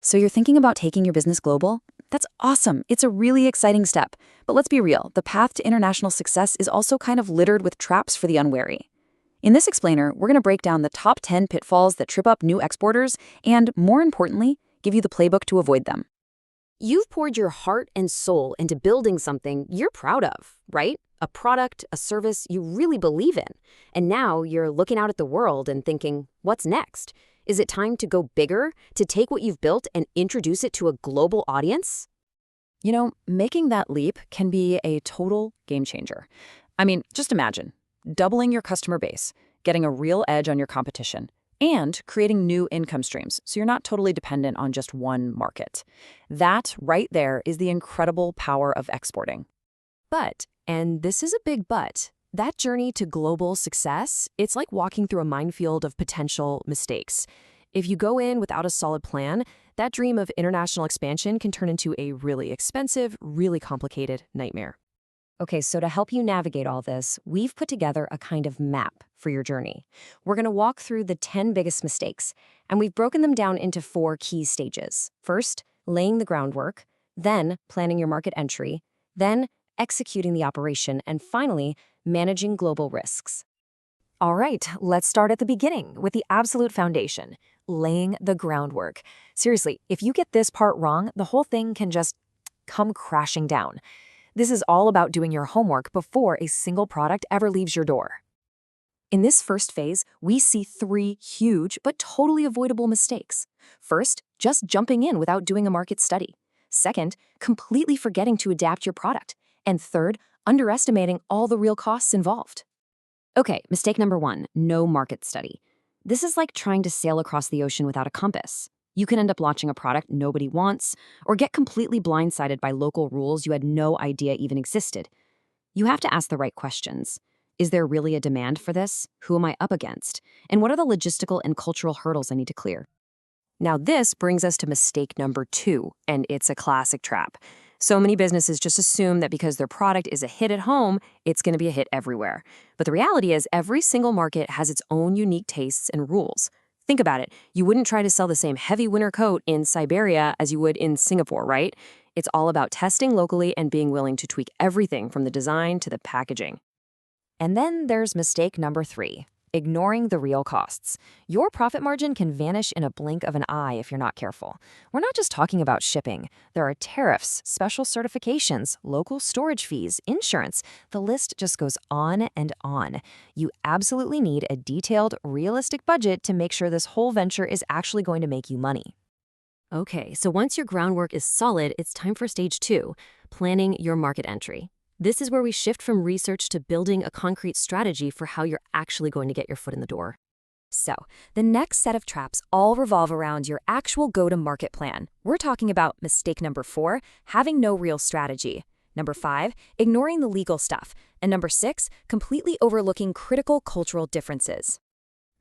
So you're thinking about taking your business global? That's awesome. It's a really exciting step. But let's be real, the path to international success is also kind of littered with traps for the unwary. In this explainer, we're going to break down the top 10 pitfalls that trip up new exporters and, more importantly, give you the playbook to avoid them. You've poured your heart and soul into building something you're proud of, right? A product, a service you really believe in. And now you're looking out at the world and thinking, what's next? Is it time to go bigger, to take what you've built and introduce it to a global audience? You know, making that leap can be a total game changer. I mean, just imagine doubling your customer base, getting a real edge on your competition, and creating new income streams so you're not totally dependent on just one market. That right there is the incredible power of exporting. But, and this is a big but, that journey to global success, it's like walking through a minefield of potential mistakes. If you go in without a solid plan, that dream of international expansion can turn into a really expensive, really complicated nightmare. Okay, so to help you navigate all this, we've put together a kind of map for your journey. We're going to walk through the 10 biggest mistakes, and we've broken them down into 4 key stages. First, laying the groundwork, then planning your market entry, then executing the operation, and finally, managing global risks. All right, let's start at the beginning with the absolute foundation, laying the groundwork. Seriously, if you get this part wrong, the whole thing can just come crashing down. This is all about doing your homework before a single product ever leaves your door. In this first phase, we see 3 huge but totally avoidable mistakes. First, just jumping in without doing a market study. Second, completely forgetting to adapt your product. And third, underestimating all the real costs involved. Okay, mistake number 1, no market study. This is like trying to sail across the ocean without a compass. You can end up launching a product nobody wants, or get completely blindsided by local rules you had no idea even existed. You have to ask the right questions. Is there really a demand for this? Who am I up against? And what are the logistical and cultural hurdles I need to clear? Now this brings us to mistake number 2, and it's a classic trap. So many businesses just assume that because their product is a hit at home, it's going to be a hit everywhere. But the reality is every single market has its own unique tastes and rules. Think about it. You wouldn't try to sell the same heavy winter coat in Siberia as you would in Singapore, right? It's all about testing locally and being willing to tweak everything from the design to the packaging. And then there's mistake number 3, ignoring the real costs. Your profit margin can vanish in a blink of an eye if you're not careful. We're not just talking about shipping. There are tariffs, special certifications, local storage fees, insurance. The list just goes on and on. You absolutely need a detailed, realistic budget to make sure this whole venture is actually going to make you money. Okay, so once your groundwork is solid, it's time for stage 2, planning your market entry. This is where we shift from research to building a concrete strategy for how you're actually going to get your foot in the door. So, the next set of traps all revolve around your actual go-to-market plan. We're talking about mistake number 4, having no real strategy. Number 5, ignoring the legal stuff. And number 6, completely overlooking critical cultural differences.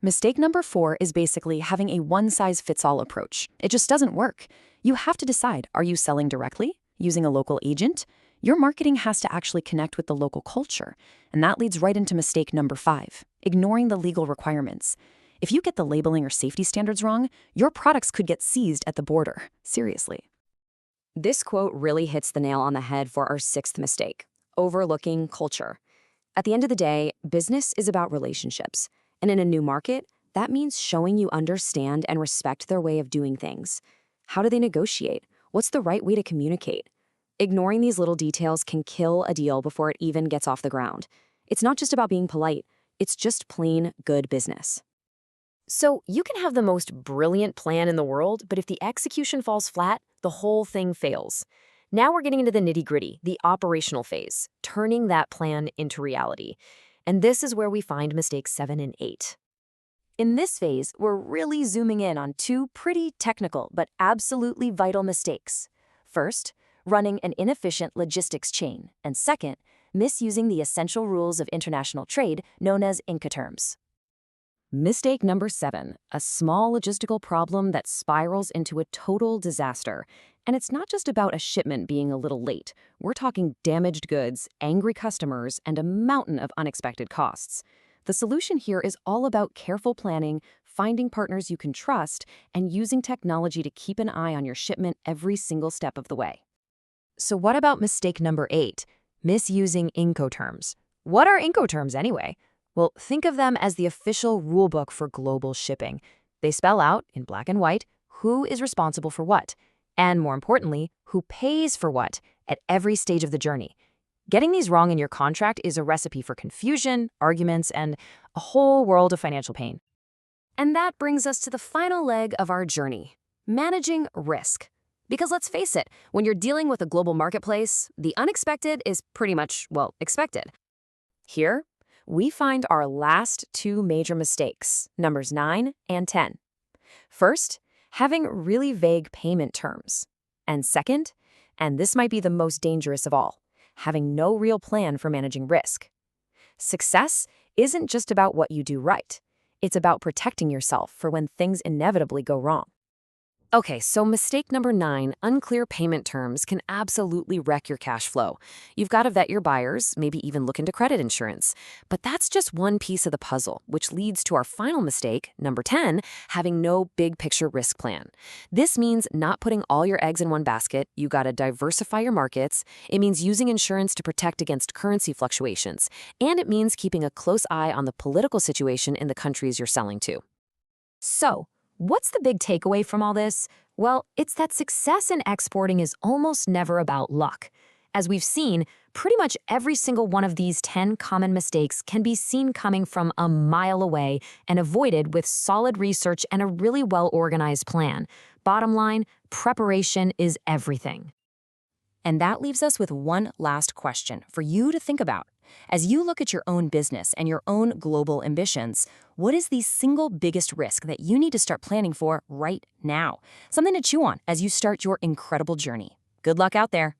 Mistake number 4 is basically having a one-size-fits-all approach. It just doesn't work. You have to decide, are you selling directly, using a local agent? Your marketing has to actually connect with the local culture, and that leads right into mistake number 5, ignoring the legal requirements. If you get the labeling or safety standards wrong, your products could get seized at the border. Seriously. This quote really hits the nail on the head for our 6th mistake, overlooking culture. At the end of the day, business is about relationships, and in a new market, that means showing you understand and respect their way of doing things. How do they negotiate? What's the right way to communicate? Ignoring these little details can kill a deal before it even gets off the ground. It's not just about being polite, it's just plain good business. So you can have the most brilliant plan in the world, but if the execution falls flat, the whole thing fails. Now we're getting into the nitty-gritty, the operational phase, turning that plan into reality. And this is where we find mistakes 7 and 8. In this phase, we're really zooming in on 2 pretty technical but absolutely vital mistakes. First, running an inefficient logistics chain, and second, misusing the essential rules of international trade known as Incoterms. Mistake number 7, a small logistical problem that spirals into a total disaster. And it's not just about a shipment being a little late. We're talking damaged goods, angry customers, and a mountain of unexpected costs. The solution here is all about careful planning, finding partners you can trust, and using technology to keep an eye on your shipment every single step of the way. So what about mistake number 8, misusing Incoterms? What are Incoterms anyway? Well, think of them as the official rulebook for global shipping. They spell out, in black and white, who is responsible for what, and more importantly, who pays for what at every stage of the journey. Getting these wrong in your contract is a recipe for confusion, arguments, and a whole world of financial pain. And that brings us to the final leg of our journey, managing risk. Because let's face it, when you're dealing with a global marketplace, the unexpected is pretty much, well, expected. Here, we find our last 2 major mistakes, numbers 9 and 10. First, having really vague payment terms. And second, and this might be the most dangerous of all, having no real plan for managing risk. Success isn't just about what you do right. It's about protecting yourself for when things inevitably go wrong. Okay, so mistake number 9, unclear payment terms can absolutely wreck your cash flow. You've got to vet your buyers, maybe even look into credit insurance. But that's just one piece of the puzzle, which leads to our final mistake, number 10, having no big picture risk plan. This means not putting all your eggs in one basket. You got to diversify your markets. It means using insurance to protect against currency fluctuations. And it means keeping a close eye on the political situation in the countries you're selling to. So, what's the big takeaway from all this? Well, it's that success in exporting is almost never about luck. As we've seen, pretty much every single one of these 10 common mistakes can be seen coming from a mile away and avoided with solid research and a really well-organized plan. Bottom line, preparation is everything. And that leaves us with one last question for you to think about. As you look at your own business and your own global ambitions, what is the single biggest risk that you need to start planning for right now? Something to chew on as you start your incredible journey. Good luck out there.